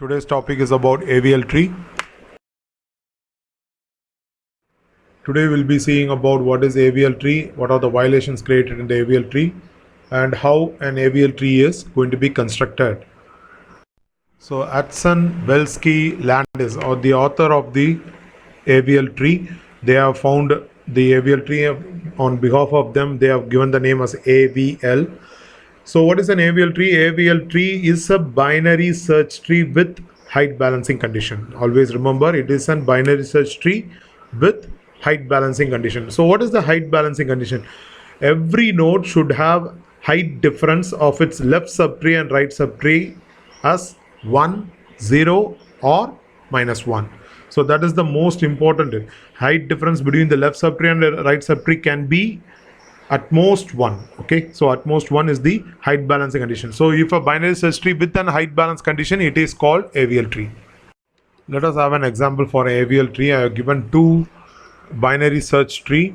Today's topic is about AVL tree. Today we'll be seeing about what is AVL tree, what are the violations created in the AVL tree, and how an AVL tree is going to be constructed. So Hudson Welsky Landis, or the author of the AVL tree, they have found the AVL tree. On behalf of them, they have given the name as AVL. So what is an AVL tree? AVL tree is a binary search tree with height balancing condition. Always remember, it is a binary search tree with height balancing condition. So what is the height balancing condition? Every node should have height difference of its left subtree and right subtree as 1, 0 or -1. So that is the most important. Height difference between the left subtree and the right subtree can be at most 1. Okay, so at most 1 is the height balancing condition. So if a binary search tree with an height balance condition, it is called AVL tree. Let us have an example for AVL tree. I have given two binary search tree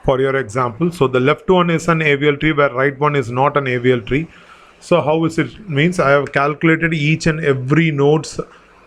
for your example. So the left one is an AVL tree where right one is not an AVL tree. So how is it? Means I have calculated each and every node's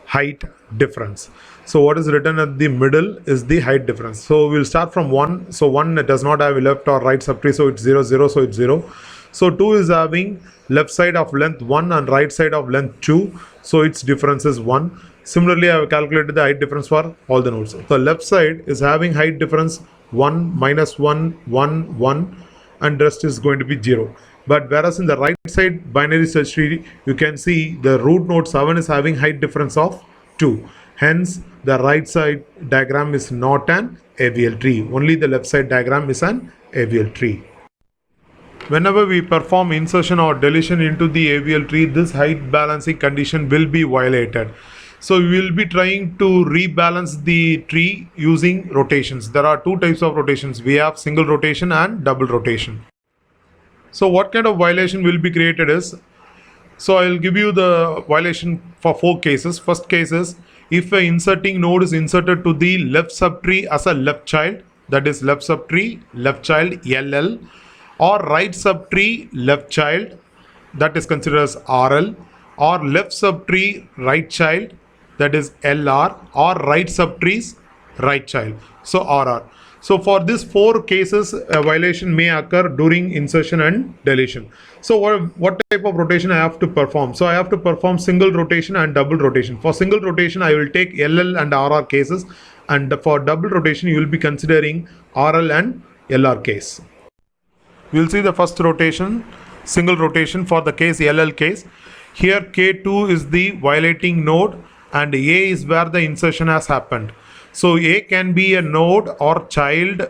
height difference. So what is written at the middle is the height difference. So we'll start from 1. So 1 does not have a left or right subtree, so it's 0, 0, so it's 0. So 2 is having left side of length 1 and right side of length 2, so its difference is 1. Similarly, I have calculated the height difference for all the nodes. The left side is having height difference 1, -1, 1, 1, and rest is going to be 0. But whereas in the right side binary search tree, you can see the root node 7 is having height difference of 2. Hence, the right side diagram is not an AVL tree. Only the left side diagram is an AVL tree. Whenever we perform insertion or deletion into the AVL tree, this height balancing condition will be violated. So we will be trying to rebalance the tree using rotations. There are two types of rotations. We have single rotation and double rotation. So what kind of violation will be created is, so I will give you the violation for 4 cases. First case is, if a inserting node is inserted to the left subtree as a left child, that is left subtree, left child LL, or right subtree, left child, that is considered as RL, or left subtree, right child, that is LR, or right subtrees, right child, so RR. So for these 4 cases, a violation may occur during insertion and deletion. So what type of rotation I have to perform? So I have to perform single rotation and double rotation. For single rotation, I will take LL and RR cases, and for double rotation, you will be considering RL and LR case. We will see the first rotation, single rotation for the case LL case. Here K2 is the violating node and A is where the insertion has happened. So A can be a node or child,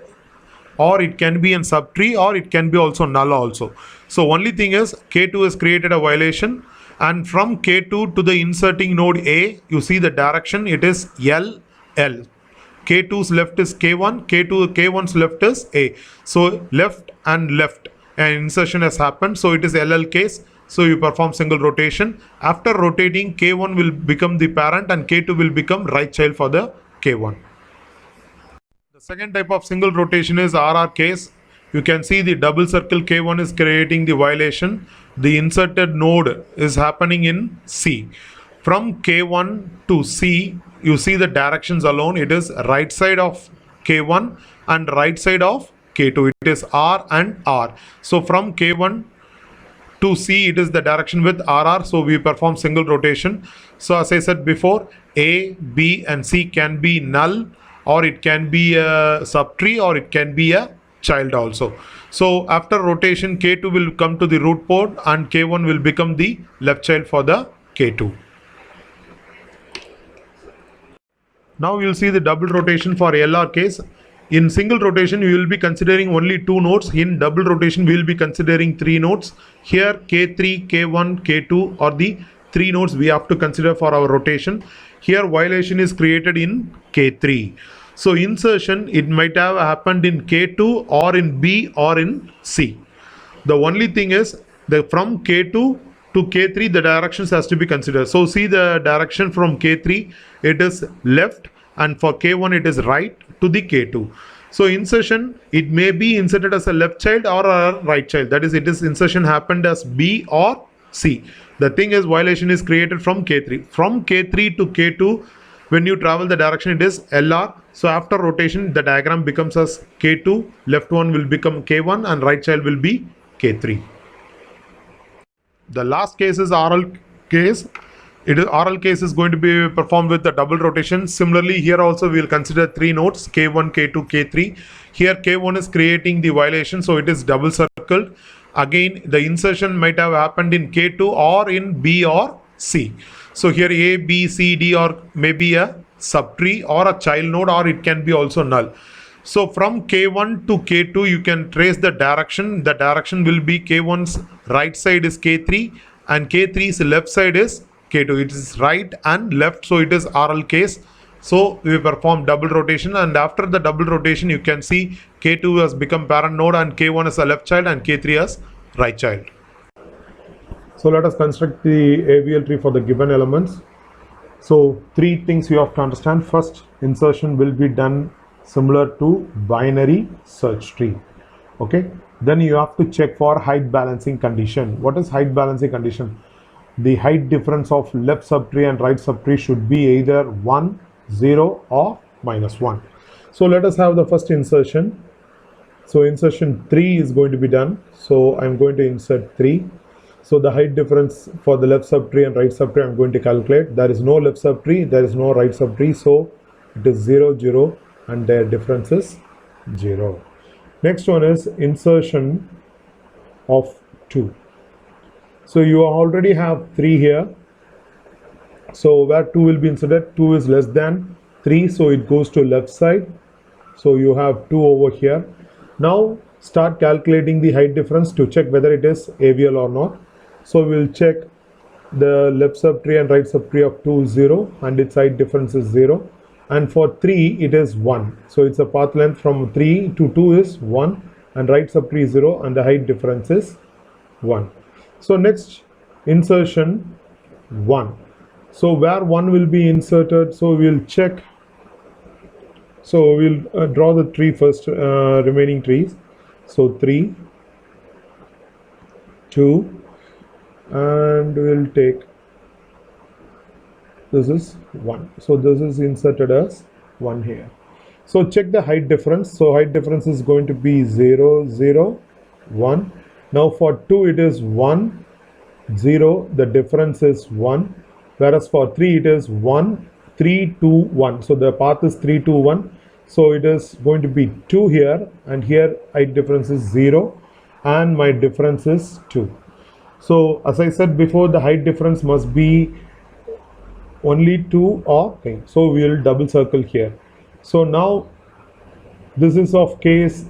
or it can be a subtree, or it can be also null also. So only thing is K2 has created a violation, and from K2 to the inserting node A, you see the direction, it is LL. K2's left is K1, K1's left is A. So left and left, an insertion has happened, so it is LL case. So you perform single rotation. After rotating, K1 will become the parent and K2 will become right child for the K1. The second type of single rotation is RR case. You can see the double circle K1 is creating the violation. The inserted node is happening in C. From K1 to C, you see the directions alone. It is right side of K1 and right side of K2. It is R and R. So from K1 to C, it is the direction with RR. So we perform single rotation. So as I said before, A, B and C can be null, or it can be a subtree, or it can be a child also. So after rotation, K2 will come to the root port and K1 will become the left child for the K2. Now we will see the double rotation for LR case. In single rotation, we will be considering only 2 nodes. In double rotation, we will be considering 3 nodes. Here K3, K1, K2 are the 3 nodes we have to consider for our rotation. Here violation is created in K3. So insertion, it might have happened in K2 or in B or in C. The only thing is that from K2 to K3, the directions has to be considered. So see the direction from K3, it is left, and for K1 it is right to the K2. So insertion, it may be inserted as a left child or a right child. That is, it is insertion happened as B or C. The thing is, violation is created from K3. From K3 to K2, when you travel the direction, it is LR. So after rotation, the diagram becomes as K2, left one will become K1 and right child will be K3. The last case is oral case. Oral case is going to be performed with the double rotation. Similarly, here also we will consider three nodes K1, K2, K3. Here K1 is creating the violation, so it is double circled. Again, the insertion might have happened in K2 or in B or C. So here A, B, C, D or maybe a subtree or a child node, or it can be also null. So from K1 to K2 you can trace the direction. The direction will be K1's right side is K3 and K3's left side is K2. It is right and left, so it is RL case. So we perform double rotation, and after the double rotation you can see K2 has become parent node and K1 is a left child and K3 as right child. So let us construct the AVL tree for the given elements. So three things you have to understand. First, insertion will be done similar to binary search tree. Okay, then you have to check for height balancing condition. What is height balancing condition? The height difference of left subtree and right subtree should be either 1, 0 or -1. So let us have the first insertion. So insertion 3 is going to be done. So I'm going to insert 3. So the height difference for the left subtree and right subtree I'm going to calculate. There is no left subtree, there is no right subtree, so it is 0, 0 and their difference is 0. Next one is insertion of 2. So you already have 3 here. So where 2 will be inserted, 2 is less than 3, so it goes to left side. So you have 2 over here. Now start calculating the height difference to check whether it is AVL or not. So we'll check the left subtree and right subtree of 2 is 0 and its height difference is 0. And for 3 it is 1. So it's a path length from 3 to 2 is 1 and right subtree is 0 and the height difference is 1. So next insertion 1. So where 1 will be inserted, so we'll check. So we'll draw the tree first, remaining trees. So 3, 2 and we'll take this is 1. So this is inserted as 1 here. So check the height difference. So height difference is going to be 0, 0, 1. Now for 2 it is 1, 0, the difference is 1. Whereas for 3 it is 1, 3, 2, 1. So the path is 3, 2, 1. So it is going to be 2 here, and here height difference is 0 and my difference is 2. So as I said before, the height difference must be only 2 or 3. So we will double circle here. So now this is of case.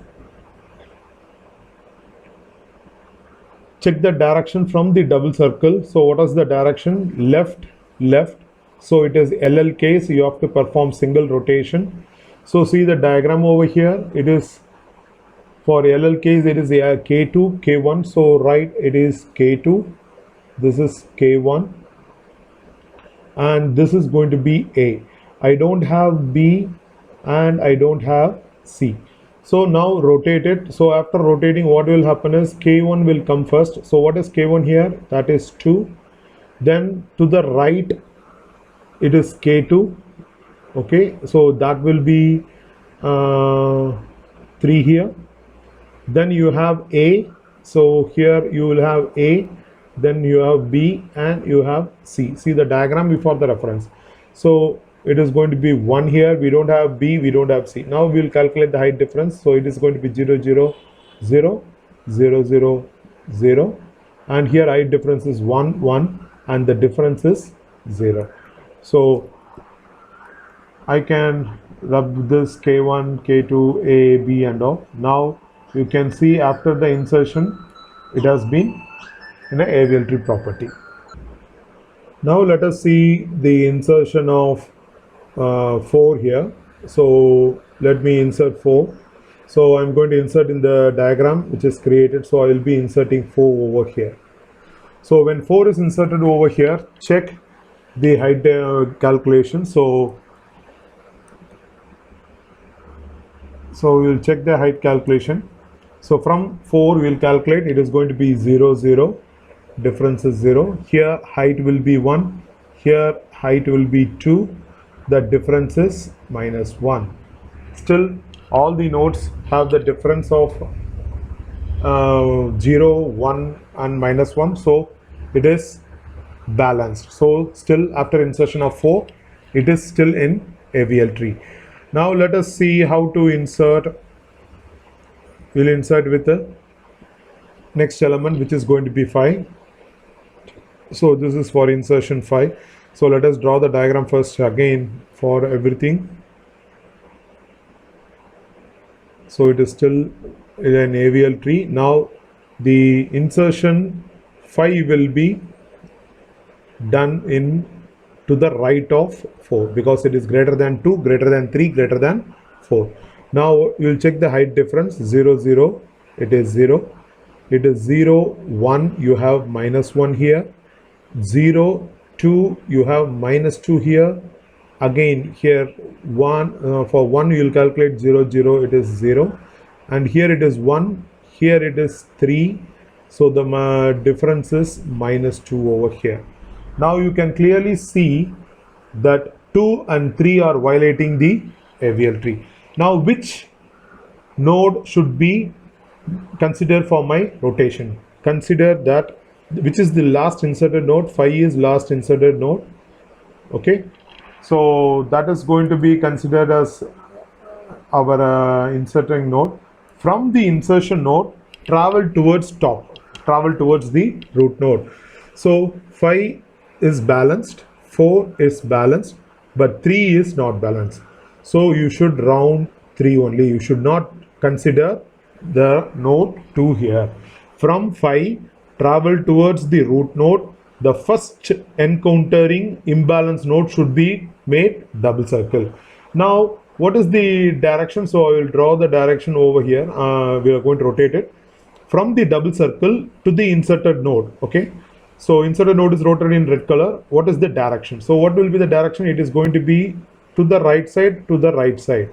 Check the direction from the double circle. So what is the direction? Left, left. So it is LL case. You have to perform single rotation. So see the diagram over here. It is for LL case, it is K2, K1. So right, it is K2. This is K1. And this is going to be A. I don't have B and I don't have C. So now rotate it. So after rotating, what will happen is K1 will come first. So what is K1 here? That is 2. Then to the right, it is K2. Okay, so that will be 3 here. Then you have A. So here you will have A. Then you have B and you have C. See the diagram before the reference. So it is going to be 1 here. We don't have B, we don't have C. Now we will calculate the height difference. So it is going to be 0, 0, 0, 0, 0, 0. And here height difference is 1, 1 and the difference is 0. So I can rub this K1, K2, A, B and all. Now you can see after the insertion, it has been in an AVL tree property. Now let us see the insertion of 4 here. So let me insert 4. So I'm going to insert in the diagram which is created. So I will be inserting 4 over here. So when 4 is inserted over here, check the height calculation. So we'll check the height calculation. So from 4 we'll calculate. It is going to be 0, 0, difference is 0. Here height will be 1. Here height will be 2. The difference is minus 1. Still, all the nodes have the difference of 0, 1 and minus 1. So it is balanced. So still after insertion of 4, it is still in AVL tree. Now let us see how to insert. We'll insert with the next element, which is going to be 5. So this is for insertion 5. So let us draw the diagram first again for everything. So it is still in an AVL tree. Now the insertion 5 will be done in to the right of 4 because it is greater than 2, greater than 3, greater than 4. Now you will check the height difference. 0, 0, it is 0. It is 0, 1, you have minus 1 here. 0, 2, you have minus 2 here. Again here 1, for 1 you will calculate 0, 0, it is 0. And here it is 1, here it is 3. So the difference is minus 2 over here. Now you can clearly see that 2 and 3 are violating the AVL tree. Now which node should be considered for my rotation? Consider that which is the last inserted node. 5 is last inserted node. Okay, so that is going to be considered as our inserting node. From the insertion node, travel towards top, travel towards the root node. So 5 is balanced, 4 is balanced, but 3 is not balanced. So you should round 3 only. You should not consider the node 2 here. From 5, travel towards the root node. The first encountering imbalance node should be made double circle. Now what is the direction? So I will draw the direction over here. We are going to rotate it from the double circle to the inserted node. Okay, so inserted node is rotated in red color. What is the direction? So what will be the direction? It is going to be to the right side, to the right side.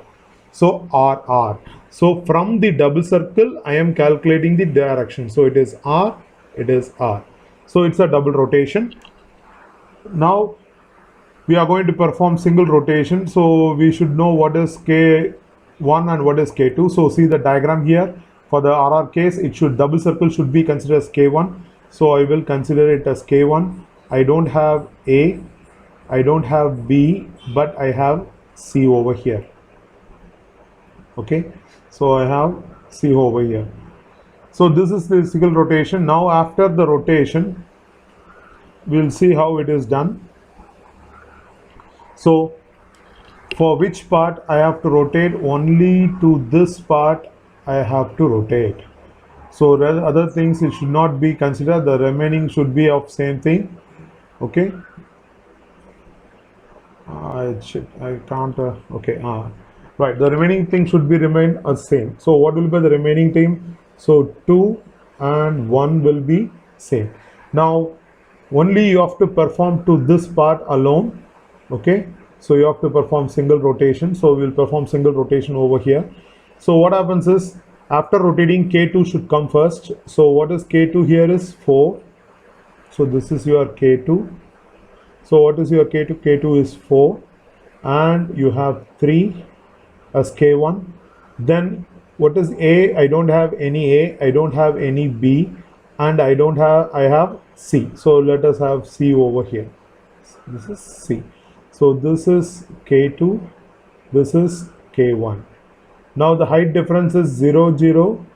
So R. So from the double circle I am calculating the direction. So it is R, it is R. So it's a double rotation. Now we are going to perform single rotation. So we should know what is K1 and what is K2. So see the diagram here. For the RR case, it should double circle should be considered as K1. So I will consider it as K1. I don't have A, I don't have B, but I have C over here. Okay, so I have C over here. So this is the single rotation. Now after the rotation, we'll see how it is done. So for which part I have to rotate? Only to this part I have to rotate. So other things it should not be considered. The remaining should be of same thing. Okay, I can't okay, right, the remaining thing should be remain as same. So what will be the remaining thing? So 2 and 1 will be same. Now only you have to perform to this part alone. Okay, so you have to perform single rotation. So we will perform single rotation over here. So what happens is after rotating, K2 should come first. So what is K2 here is 4. So this is your K2. So what is your K2? K2 is 4 and you have 3 as K1. Then what is A? I don't have any A, I don't have any B, and I have C. So let us have C over here. This is C. So this is K2, this is K1. Now the height difference is 0, 0,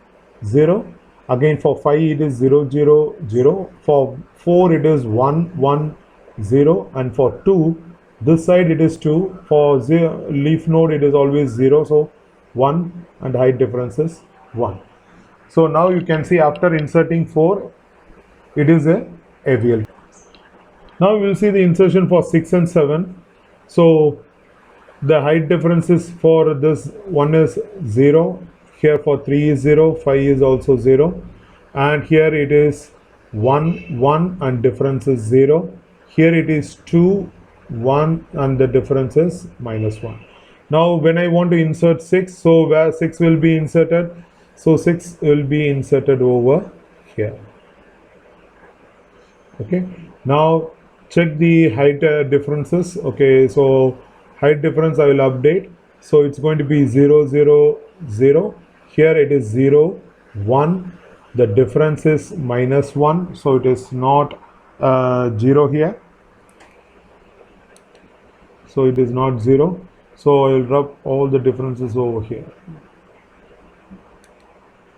0. Again for 5 it is 0, 0, 0. For 4 it is 1, 1, 0. And for 2, this side it is 2. For leaf node it is always 0. So 1 and height difference is 1. So now you can see after inserting 4, it is a AVL. Now we will see the insertion for 6 and 7. So the height differences for this one is 0. Here for 3 is 0, 5 is also 0. And here it is 1, 1 and difference is 0. Here it is 2, 1 and the difference is minus 1. Now when I want to insert 6, so where 6 will be inserted? So 6 will be inserted over here. Okay, now check the height differences. Okay, so height difference I will update. So it's going to be 0 0 0. Here it is 0 1. The difference is -1, so it is not 0 here, so it is not 0. So I will rub all the differences over here.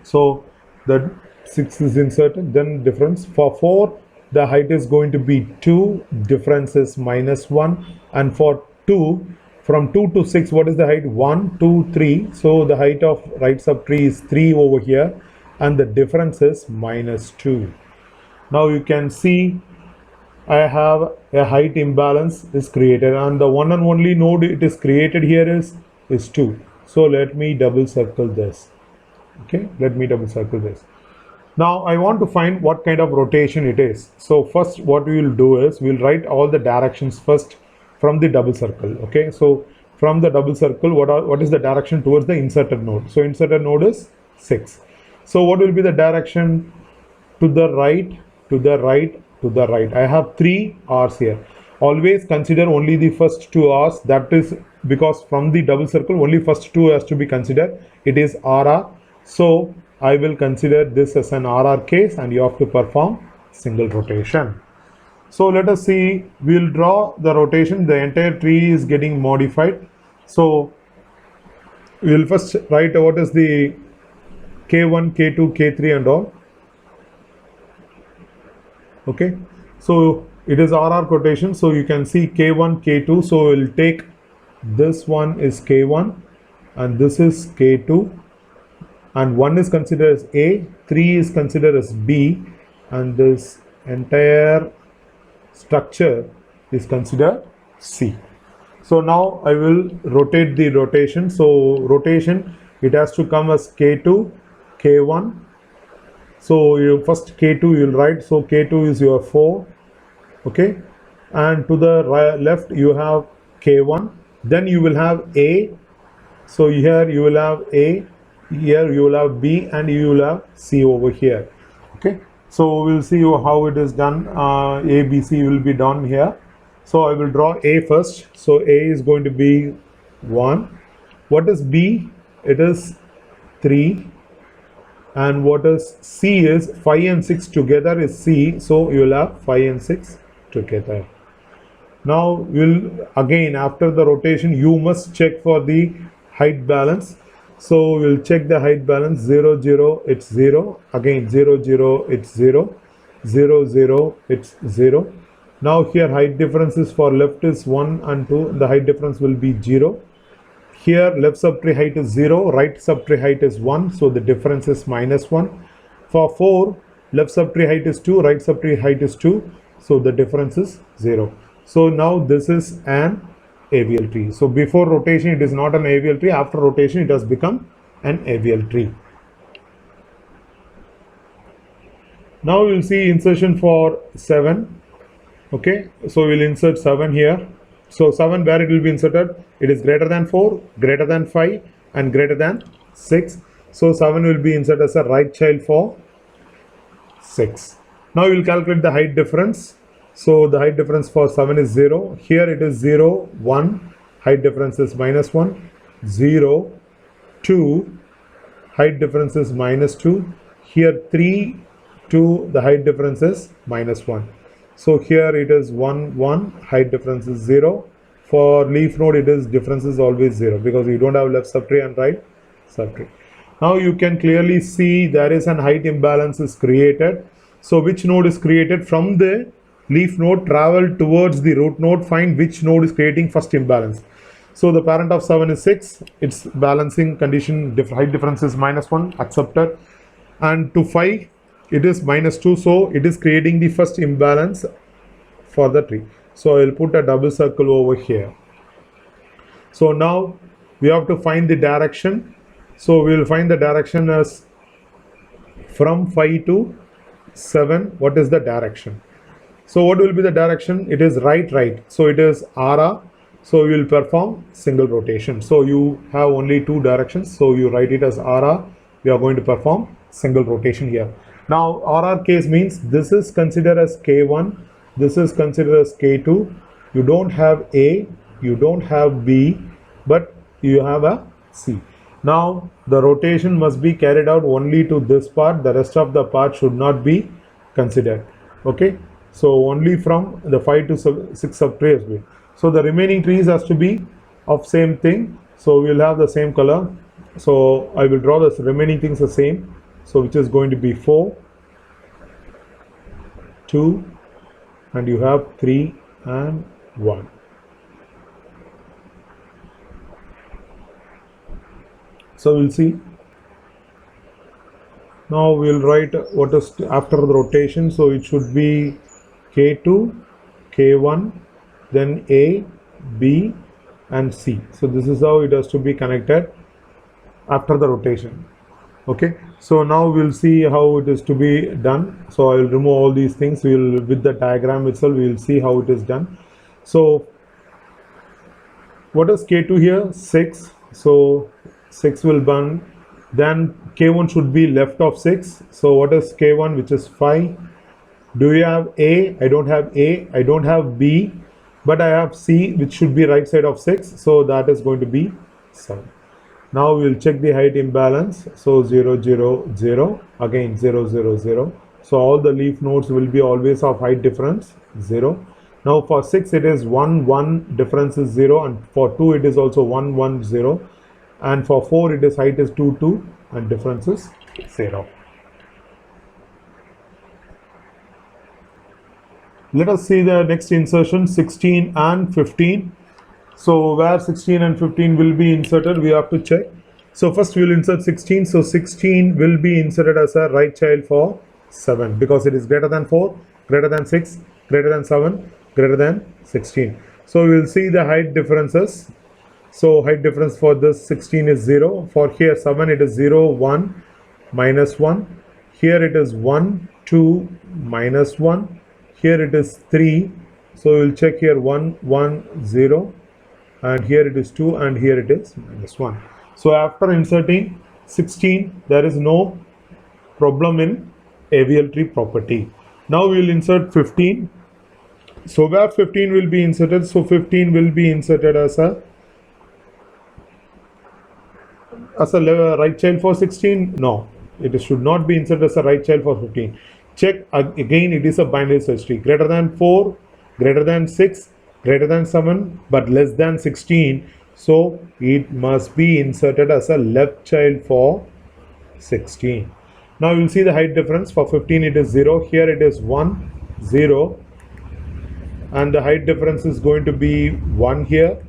So the 6 is inserted, then difference. For 4, the height is going to be 2, difference is -1. And for 2, from 2 to 6, what is the height? 1, 2, 3. So the height of right subtree is 3 over here, and the difference is -2. Now you can see I have a height imbalance is created, and the one and only node it is created here is 2. So let me double circle this. Okay, let me double circle this. Now I want to find what kind of rotation it is. So first what we will do is we'll write all the directions first from the double circle. Okay, so from the double circle, what is the direction towards the inserted node? So inserted node is 6. So what will be the direction to the right, to the right, to the right? I have 3 R's here. Always consider only the first 2 R's. That is because from the double circle only first 2 has to be considered. It is RR. So I will consider this as an RR case, and you have to perform single rotation. So let us see, we will draw the rotation. The entire tree is getting modified. So we will first write what is the K1, K2, K3 and all. Okay, so it is RR quotation. So you can see K1, K2. So we'll take this one is K1 and this is K2. And 1 is considered as A, 3 is considered as B, and this entire structure is considered C. So now I will rotate the rotation. So rotation, it has to come as K2, K1. So you first K2 you will write. So K2 is your 4. Okay, and to the left you have K1. Then you will have A. So here you will have A. Here you will have B, and you will have C over here. Okay, so we'll see how it is done. A, B, C will be done here. So I will draw A first. So A is going to be 1. What is B? It is 3. And what is C is 5 and 6 together is C. So you will have 5 and 6 together. Now we'll again, after the rotation, you must check for the height balance. So we'll check the height balance. 0 0, it's 0. Again 0 0, it's 0. 0 0, it's 0. Now here height differences for left is 1 and 2. The height difference will be 0. Here left subtree height is 0, right subtree height is 1. So the difference is -1. For 4, left subtree height is 2, right subtree height is 2. So the difference is 0. So now this is an AVL tree. So before rotation it is not an AVL tree. After rotation it has become an AVL tree. Now we will see insertion for 7. Okay, so we will insert 7 here. So 7, where it will be inserted? It is greater than 4, greater than 5 and greater than 6. So 7 will be inserted as a right child for 6. Now we will calculate the height difference. So the height difference for 7 is 0. Here it is 0, 1. Height difference is -1. 0, 2. Height difference is -2. Here 3, 2. The height difference is -1. So here it is 1, 1. Height difference is 0. For leaf node it is difference is always 0 because you don't have left subtree and right subtree. Now you can clearly see there is an height imbalance is created. So which node is created? From the leaf node, travel towards the root node, find which node is creating first imbalance. So the parent of 7 is 6, its balancing condition height difference is -1, accepted. And to 5 it is -2, so it is creating the first imbalance for the tree. So I will put a double circle over here. So now we have to find the direction. So we will find the direction as from 5 to 7. What is the direction? So what will be the direction? It is right, right. So it is RR. So you will perform single rotation. So you have only 2 directions. So you write it as RR. We are going to perform single rotation here. Now RR case means this is considered as K1, this is considered as K2. You don't have A, you don't have B, but you have a C. Now the rotation must be carried out only to this part, the rest of the part should not be considered. Okay, so only from the 5 to 6 subtrees. So the remaining trees has to be of same thing, so we will have the same color. So I will draw the remaining things the same, so which is going to be 4, 2, and you have 3 and 1. So we'll see. Now we'll write what is after the rotation. So it should be K2, K1, then A, B and C. So this is how it has to be connected after the rotation. Okay, so now we'll see how it is to be done. So I will remove all these things. We will, with the diagram itself, we will see how it is done. So what is K2 here? 6. So 6 will burn. Then K1 should be left of 6. So what is K1, which is 5? Do you have A? I don't have A. I don't have B, but I have C, which should be right side of 6. So that is going to be 7. Now we will check the height imbalance. So 0, 0, 0, again 0, 0, 0. So all the leaf nodes will be always of height difference 0. Now for 6 it is 1, 1, difference is 0, and for 2 it is also 1, 1, 0, and for 4 it is height is 2, 2, and difference is 0. Let us see the next insertion, 16 and 15. So where 16 and 15 will be inserted, we have to check. So first we will insert 16. So 16 will be inserted as a right child for 7 because it is greater than 4, greater than 6, greater than 7, greater than 16. So we will see the height differences. So height difference for this 16 is 0. For here 7 it is 0, 1, minus 1. Here it is 1, 2, minus 1. Here it is 3. So we will check here 1, 1, 0. And here it is 2, and here it is minus 1. So after inserting 16, there is no problem in AVL tree property. Now we will insert 15. So where 15 will be inserted? So 15 will be inserted as a right child for 16? No, it should not be inserted as a right child for 15. Check again, it is a binary search tree. Greater than 4, greater than 6, greater than 7, but less than 16. So it must be inserted as a left child for 16. Now you will see the height difference. For 15 it is 0. Here it is 1, 0. And the height difference is going to be 1 here.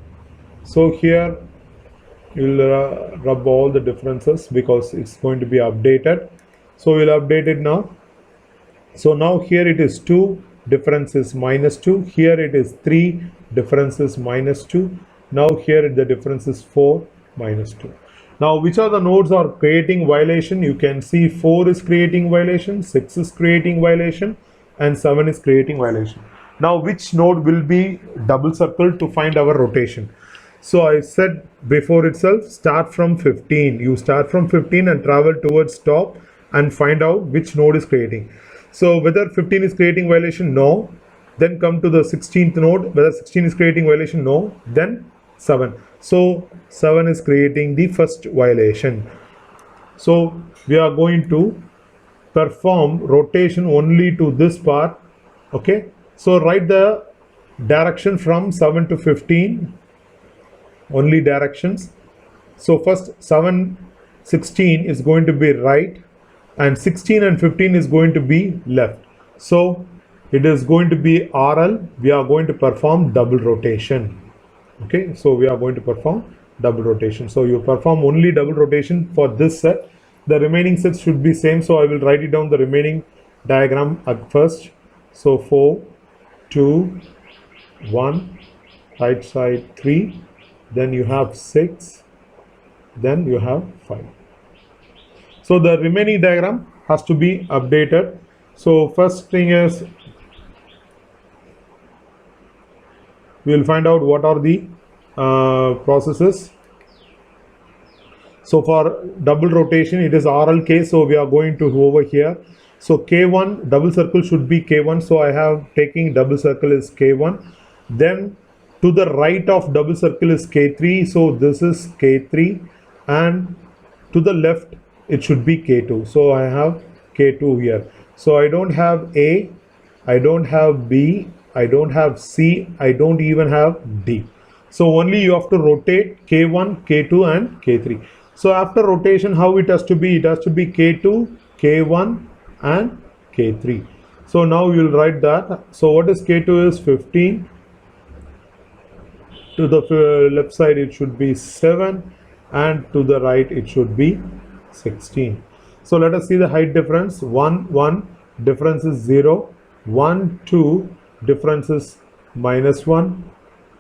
So here you will rub all the differences because it's going to be updated. So we will update it now. So now here it is 2, difference is minus 2. Here it is 3, difference is minus 2. Now here the difference is 4, minus 2. Now which are the nodes are creating violation? You can see 4 is creating violation, 6 is creating violation, and 7 is creating violation. Now which node will be double circled to find our rotation? So I said before itself, start from 15. You start from 15 and travel towards top and find out which node is creating. So whether 15 is creating violation, no. Then come to the 16th node, whether 16 is creating violation, no. Then 7. So 7 is creating the first violation. So we are going to perform rotation only to this part. Okay. So write the direction from 7 to 15. Only directions. So first 7, 16 is going to be right, and 16 and 15 is going to be left. So it is going to be RL. We are going to perform double rotation. Okay, so we are going to perform double rotation. So you perform only double rotation for this set. The remaining sets should be same. So I will write it down the remaining diagram at first. So 4, 2, 1, right side 3, then you have 6, then you have 5. So the remaining diagram has to be updated. So first thing is we will find out what are the processes. So for double rotation it is RL case, so we are going to over here. So K1 double circle should be K1. So I have taking double circle is K1. Then to the right of double circle is K3. So this is K3, and to the left it should be K2. So I have K2 here. So I don't have A, I don't have B, I don't have C, I don't even have D. So only you have to rotate K1, K2 and K3. So after rotation, how it has to be? It has to be K2, K1 and K3. So now we will write that. So what is K2 is 15. To the left side it should be 7, and to the right it should be 16. So let us see the height difference. 1, 1, difference is 0. 1, 2, difference is -1.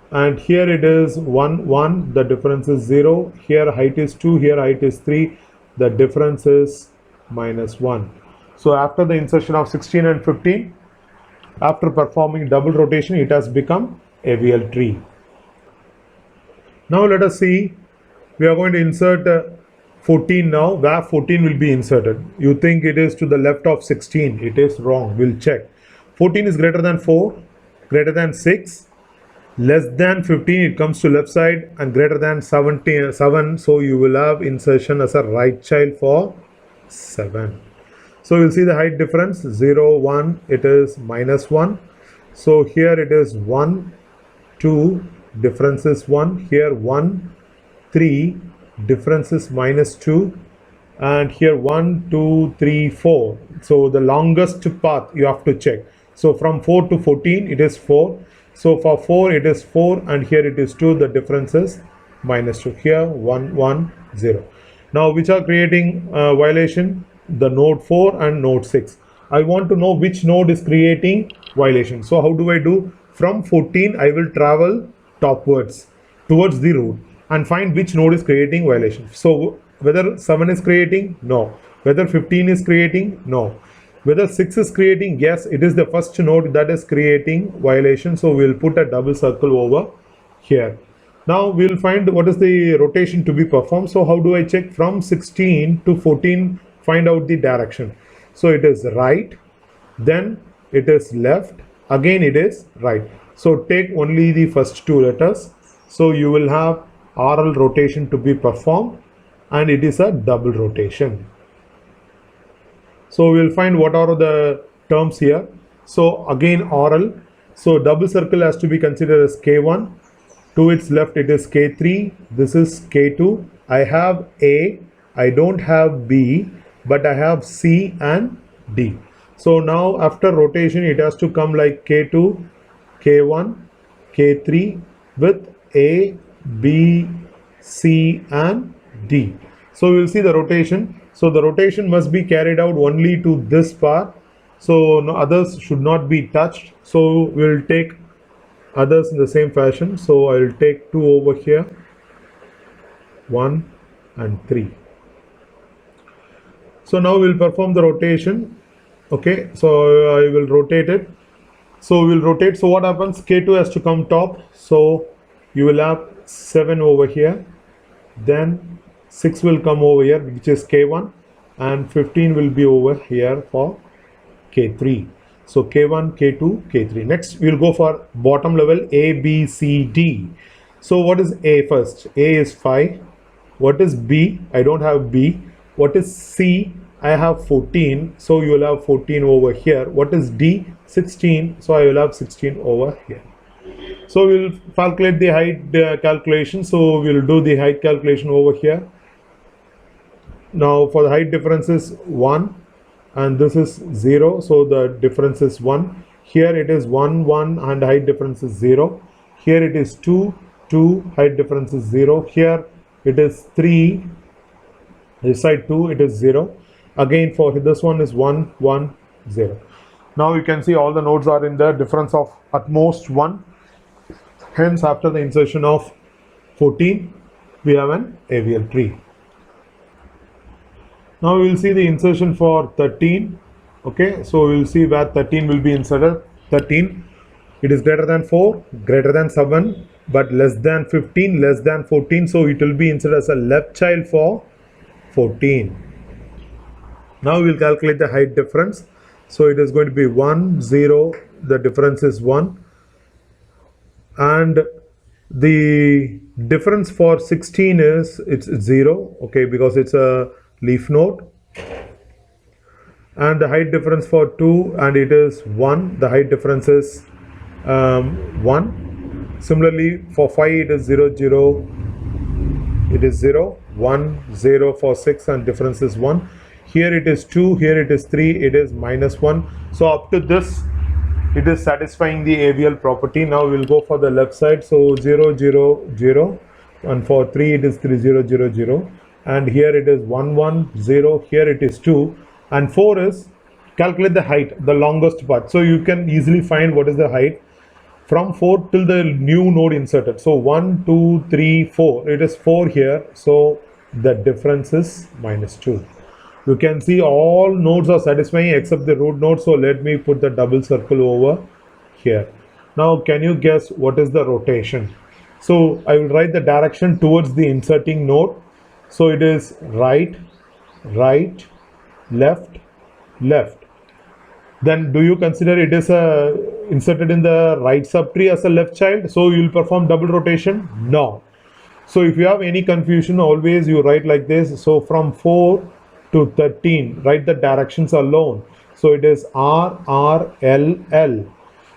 And here it is 1, 1, the difference is 0. Here height is 2, here height is 3, the difference is -1. So after the insertion of 16 and 15, after performing double rotation, it has become AVL tree. Now let us see, we are going to insert 14 now, where 14 will be inserted. You think it is to the left of 16, it is wrong, we'll check. 14 is greater than 4, greater than 6, less than 15, it comes to left side, and greater than 7, so you will have insertion as a right child for 7. So you'll see the height difference, 0, 1, it is -1. So here it is 1, 2, difference is 1, here 1, 3, difference is -2, and here 1, 2, 3, 4. So the longest path you have to check. So from 4 to 14 it is 4. So for 4 it is 4, and here it is 2, the difference is -2. Here 1, 1, 0. Now which are creating violation? The node 4 and node 6. I want to know which node is creating violation. So how do I do? From 14 I will travel topwards towards the root and find which node is creating violation. So whether 7 is creating? No. Whether 15 is creating? No. Whether 6 is creating? Yes, it is the first node that is creating violation. So we will put a double circle over here. Now we will find what is the rotation to be performed. So how do I check? From 16 to 14, find out the direction. So it is right, then it is left, again it is right. So take only the first two letters. So you will have RL rotation to be performed, and it is a double rotation. So we will find what are the terms here. So again RL. So double circle has to be considered as K1. To its left it is K3. This is K2. I have A. I don't have B, but I have C and D. So now after rotation it has to come like K2, K1, K3 with A, B, C and D. So we will see the rotation. So the rotation must be carried out only to this part. So no others should not be touched. So we will take others in the same fashion. So I will take 2 over here, 1 and 3. So now we will perform the rotation. Okay, so I will rotate it. So we will rotate. So what happens? K2 has to come top. So you will have 7 over here. Then 6 will come over here, which is K1, and 15 will be over here for K3. So K1, K2, K3. Next we will go for bottom level A, B, C, D. So what is A first? A is 5. What is B? I don't have B. What is C? I have 14. So you will have 14 over here. What is D? 16. So I will have 16 over here. So we will calculate the height calculation. So we will do the height calculation over here. Now for the height difference is 1 and this is 0. So the difference is 1. Here it is 1, 1 and height difference is 0. Here it is 2, 2, height difference is 0. Here it is 3, this side 2, it is 0. Again for this one is 1, 1, 0. Now you can see all the nodes are in the difference of at most 1. Hence after the insertion of 14, we have an AVL tree. Now we will see the insertion for 13. Okay, so we will see where 13 will be inserted. 13, it is greater than 4, greater than 7, but less than 15, less than 14. So it will be inserted as a left child for 14. Now we'll calculate the height difference. So it is going to be 1, 0, the difference is 1, and the difference for 16 is it's 0, okay, because it's a leaf node. And the height difference for 2, and it is 1, the height difference is 1. Similarly for 5 it is 0, 0, it is 0, 1, 0 for 6, and difference is 1. Here it is 2, here it is 3, it is -1. So up to this it is satisfying the AVL property. Now we'll go for the left side. So 0, 0, 0, and for 3 it is 3, 0, 0, 0, and here it is 1, 1, 0, here it is 2, and 4 is calculate the height, the longest part. So you can easily find what is the height from 4 till the new node inserted. So 1, 2, 3, 4, it is 4 here, so the difference is -2. You can see all nodes are satisfying except the root node. So let me put the double circle over here. Now can you guess what is the rotation? So I will write the direction towards the inserting node. So it is right, right, left, left. Then do you consider it is inserted in the right subtree as a left child? So you will perform double rotation? No. So if you have any confusion, always you write like this. So from 4 to 13, write the directions alone. So it is R, R, L, L.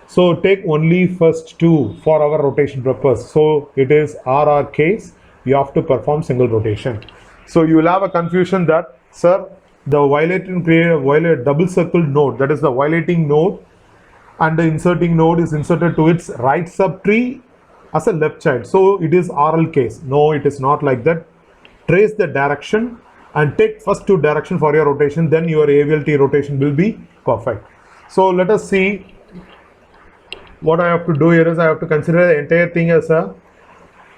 So take only first two for our rotation purpose. So it is RR case, you have to perform single rotation. So you will have a confusion that, sir, the violating double circle node, that is the violating node, and the inserting node is inserted to its right subtree as a left child. So it is RL case. No, it is not like that. Trace the direction and take first two direction for your rotation, then your AVLT rotation will be perfect. So let us see what I have to do here is I have to consider the entire thing as a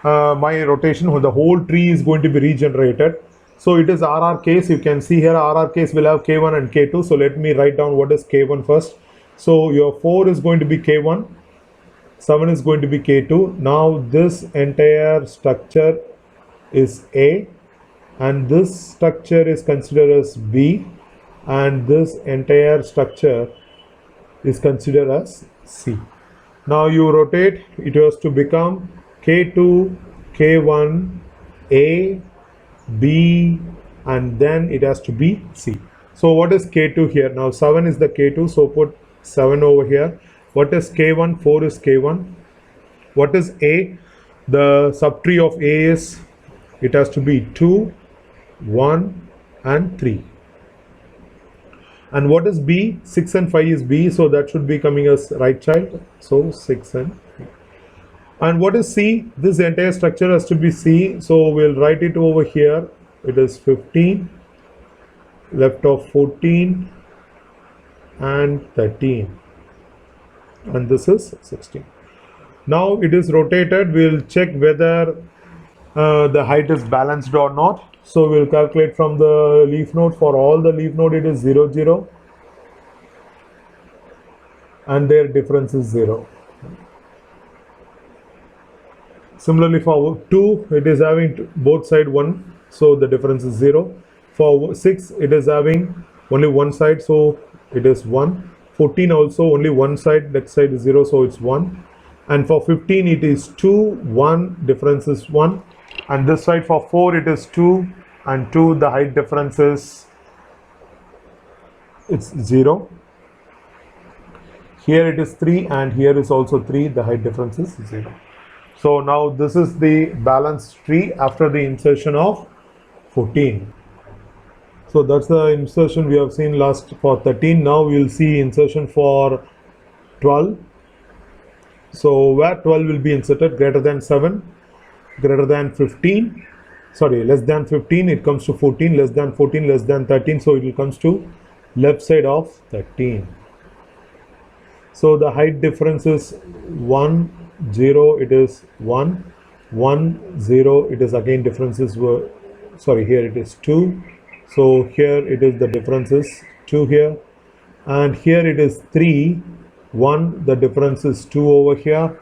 my rotation. The whole tree is going to be regenerated. So it is RR case. You can see here RR case will have K1 and K2. So let me write down what is K1 first. So your 4 is going to be K1, 7 is going to be K2. Now this entire structure is A, and this structure is considered as B, and this entire structure is considered as C. Now you rotate, it has to become K2, K1, A, B, and then it has to be C. So what is K2 here? Now 7 is the K2, so put 7 over here. What is K1? 4 is K1. What is A? The subtree of A is, it has to be 2, 1, and 3. And what is B? 6 and 5 is B, so that should be coming as right child. So 6 and 3. And what is C? This entire structure has to be C, so we'll write it over here. It is 15, left of 14, and 13. And this is 16. Now it is rotated. We'll check whether the height is balanced or not. So we'll calculate from the leaf node. For all the leaf node it is 0, 0, and their difference is 0. Similarly for 2 it is having both side 1, so the difference is 0. For 6 it is having only one side, so it is 1. 14 also only one side, that side is 0, so it's 1. And for 15 it is 2, 1, difference is 1. And this side for 4 it is 2 and 2, the height difference is, it's 0. Here it is 3 and here is also 3, the height difference is 0. So now this is the balanced tree after the insertion of 14. So that's the insertion we have seen last for 13. Now we will see insertion for 12. So where 12 will be inserted, greater than 7, greater than 15, sorry, less than 15, it comes to 14, less than 14, less than 13, so it will comes to left side of 13. So the height difference is 1, 0, it is 1, 1, 0, it is again differences were, sorry, here it is 2, so here it is the difference is 2 here, and here it is 3, 1, the difference is 2 over here,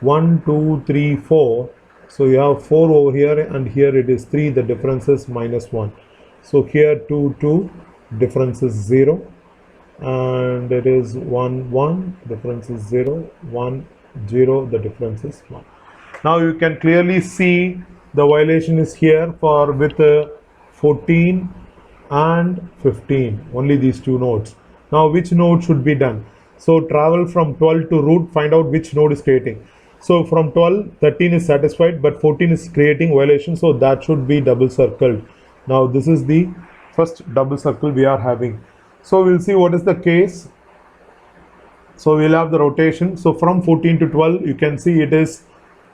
1, 2, 3, 4, so you have 4 over here, and here it is 3, the difference is -1. So here 2, 2, difference is 0, and it is 1 1, difference is 0 1 0, the difference is 1. Now you can clearly see the violation is here for with 14 and 15, only these two nodes. Now which node should be done? So travel from 12 to root, find out which node is creating. So from 12, 13 is satisfied, but 14 is creating violation, so that should be double circled. Now this is the first double circle we are having. So we'll see what is the case. So we'll have the rotation. So from 14 to 12, you can see it is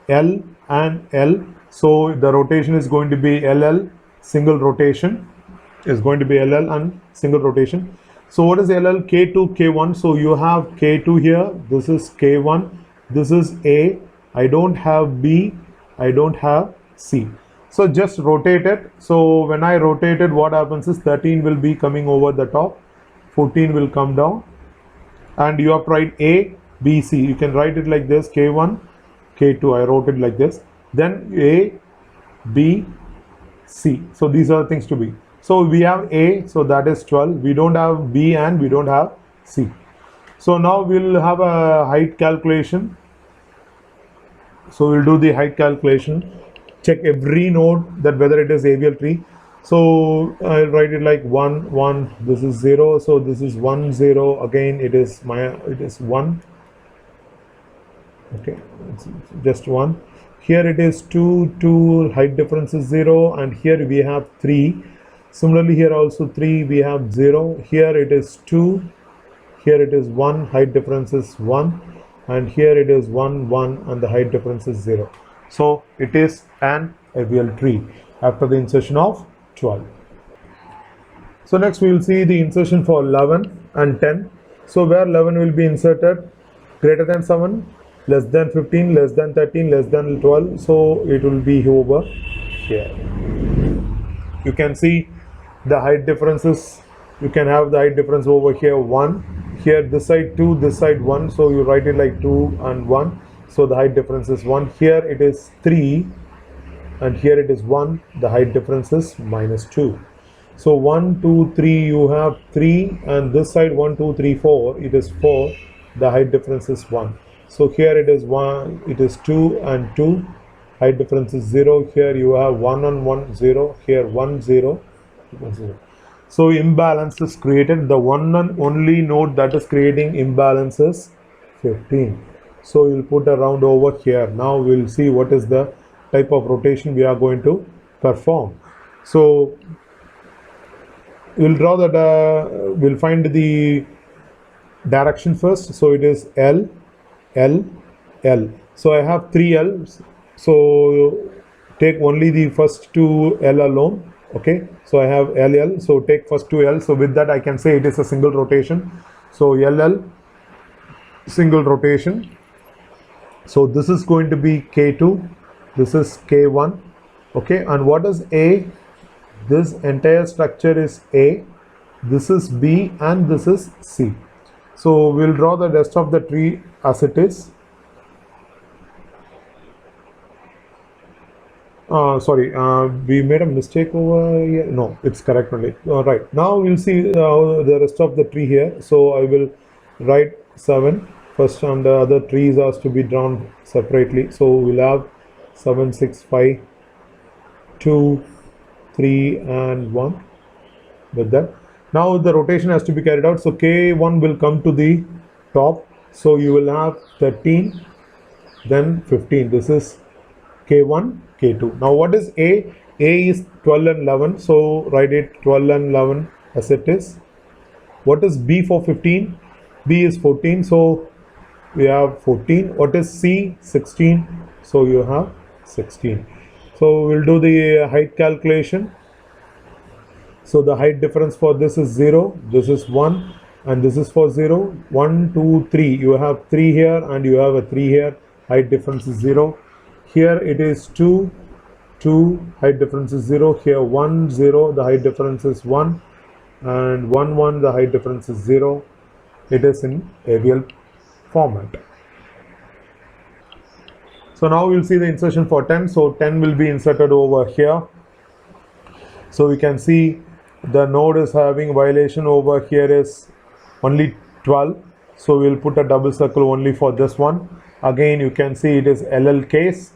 L and L. So the rotation is going to be LL, single rotation is going to be LL and single rotation. So what is LL? K2, K1. So you have K2 here. This is K1. This is A. I don't have B. I don't have C. So just rotate it. So when I rotate it, what happens is 13 will be coming over the top. 14 will come down. And you have to write A, B, C. You can write it like this, K1, K2. I wrote it like this. Then A, B, C. So these are the things to be. So we have A, so that is 12. We don't have B and we don't have C. So now we'll have a height calculation. So we'll do the height calculation. Check every node that whether it is AVL tree. So I'll write it like 1 1, this is 0, so this is 1 0, again it is 1, okay, it's just 1. Here it is 2 2, height difference is 0, and here we have 3. Similarly here also 3, we have 0. Here it is 2, here it is 1, height difference is 1, and here it is 1 1, and the height difference is 0. So it is an AVL tree after the insertion of 12. So next we will see the insertion for 11 and 10. So where 11 will be inserted, greater than 7, less than 15, less than 13, less than 12. So it will be over here. You can see the height differences. You can have the height difference over here 1. Here this side 2, this side 1. So you write it like 2 and 1. So the height difference is 1. Here it is 3. And here it is 1, the height difference is -2. So 1 2 3, you have 3, and this side 1 2 3 4, it is 4, the height difference is 1. So here it is 1, it is 2 and 2, height difference is 0. Here you have 1 and 1 0, here 1 0, 0. So imbalance is created. The one and only node that is creating imbalance is 15. So you'll put a round over here. Now we'll see what is the type of rotation we are going to perform. So we'll draw that, we'll find the direction first. So it is L, L, L. So I have 3 L's. So take only the first 2 L alone. Okay. So I have LL. So take first 2 L. So with that I can say it is a single rotation. So LL, single rotation. So this is going to be K2. This is K1, okay, and what is A? This entire structure is A, this is B, and this is C. So we'll draw the rest of the tree as it is. We made a mistake over here. No, it's correct only. Right, now we'll see the rest of the tree here. So I will write 7 first, and the other trees are to be drawn separately. So we'll have 7 6 5 2 3 and 1 with that. Now the rotation has to be carried out. So K1 will come to the top. So you will have 13, then 15. This is K1, K2. Now what is A? A is 12 and 11. So write it 12 and 11 as it is. What is B for 15? B is 14. So we have 14. What is C? 16. So you have 16. So we'll do the height calculation. So the height difference for this is 0, this is 1, and this is for 0. 1 2 3, you have 3 here and you have a 3 here. Height difference is 0. Here it is 2 2, height difference is 0. Here 1 0, the height difference is 1, and 1 1, the height difference is 0. It is in AVL format. So now we'll see the insertion for 10. So 10 will be inserted over here. So we can see the node is having violation over here is only 12, so we'll put a double circle only for this one. Again you can see it is LL case,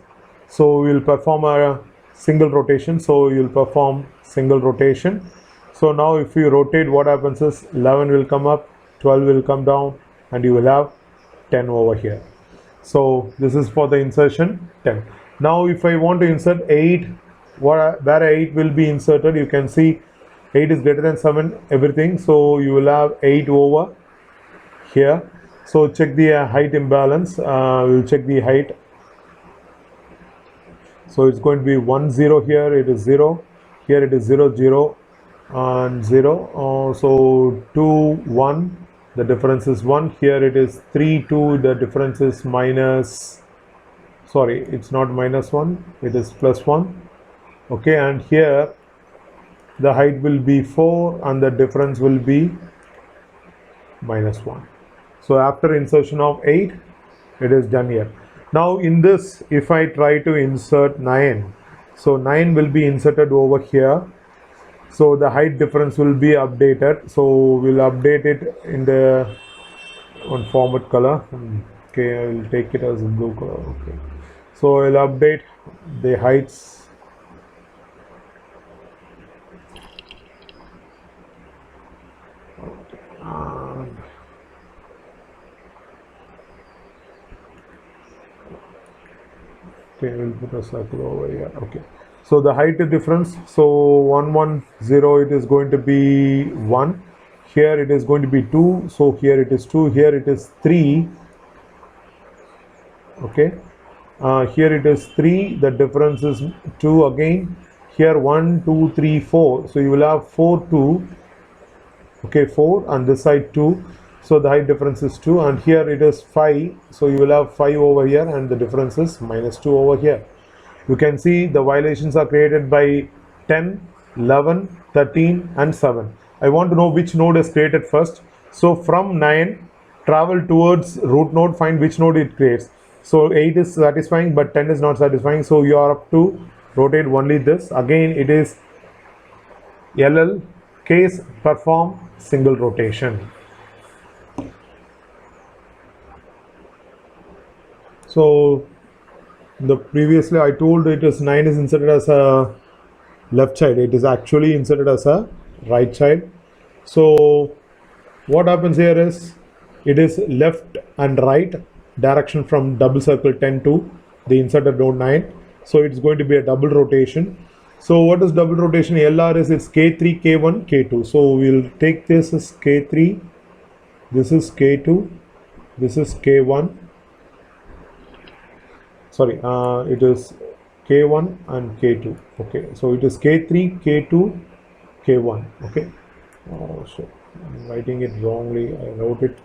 so we'll perform a single rotation, so you'll perform single rotation. So now if you rotate, what happens is 11 will come up, 12 will come down, and you will have 10 over here. So this is for the insertion 10. Now if I want to insert 8, where 8 will be inserted, you can see 8 is greater than 7 everything, so you will have 8 over here. So check the height imbalance. We'll check the height. So it's going to be 1 0 here, it is 0 here, it is 0 0 and 0. So 2 1, the difference is 1. Here it is 3 2, the difference is minus, sorry, it's not minus 1, it is plus 1. Okay, and here the height will be 4 and the difference will be minus 1. So after insertion of 8, it is done here. Now in this, if I try to insert 9, so 9 will be inserted over here. So the height difference will be updated. So we'll update it in the on format color. Okay, I will take it as a blue color. Okay, so I'll update the heights. Okay, we'll put a circle over here. Okay, so the height difference, so 1 1 0, it is going to be 1. Here it is going to be 2. So here it is 2. Here it is 3. Okay, here it is 3. The difference is 2 again. Here 1 2 3 4. So you will have 4 2. Okay, 4, and this side 2. So the height difference is 2, and here it is 5. So you will have 5 over here, and the difference is minus 2 over here. You can see the violations are created by 10, 11, 13 and 7. I want to know which node is created first. So from 9, travel towards root node, find which node it creates. So 8 is satisfying, but 10 is not satisfying. So you are up to rotate only this. Again, it is LL case, perform single rotation. So the previously I told it is 9 is inserted as a left side, it is actually inserted as a right side. So what happens here is it is left and right direction from double circle 10 to the inserted node 9. So it's going to be a double rotation. So what is double rotation? LR is it's K3, K1, K2. So we'll take this as K3, this is K2, this is K1. Sorry, it is K1 and K2. Okay, so it is K3, K2, K1. Okay, so I'm writing it wrongly. I wrote it.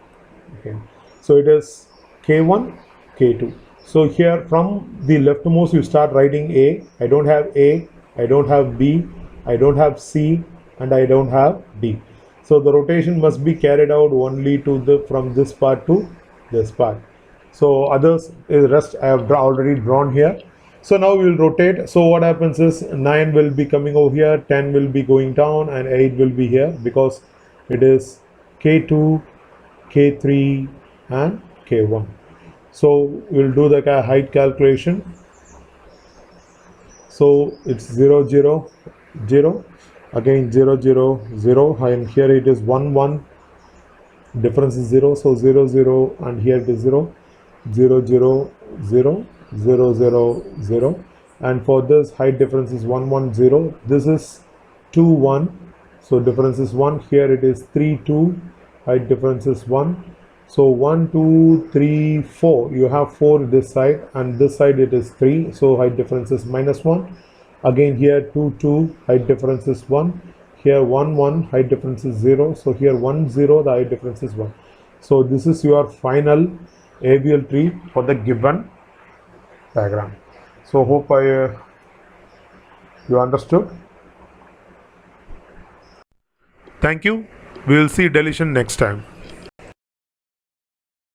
Okay, so it is K1, K2. So here from the leftmost you start writing A. I don't have A, I don't have B, I don't have C, and I don't have D. So the rotation must be carried out only to the from this part to this part. So others, the rest I have already drawn here. So now we will rotate. So what happens is 9 will be coming over here, 10 will be going down, and 8 will be here because it is K2, K3 and K1. So we'll do the height calculation. So it's 0 0 0, again 0 0 0, and here it is 1 1, difference is 0, so 0 0, and here it is 0 0 0 0 0 0 0, and for this height difference is 1 1 0. This is 2 1, so difference is 1. Here it is 3 2, height difference is 1. So 1 2 3 4, you have 4 this side, and this side it is 3, so height difference is minus 1. Again here 2 2, height difference is 1. Here 1 1, height difference is 0. So here 1 0, the height difference is 1. So this is your final AVL tree for the given diagram. So hope you understood. Thank you. We will see deletion next time.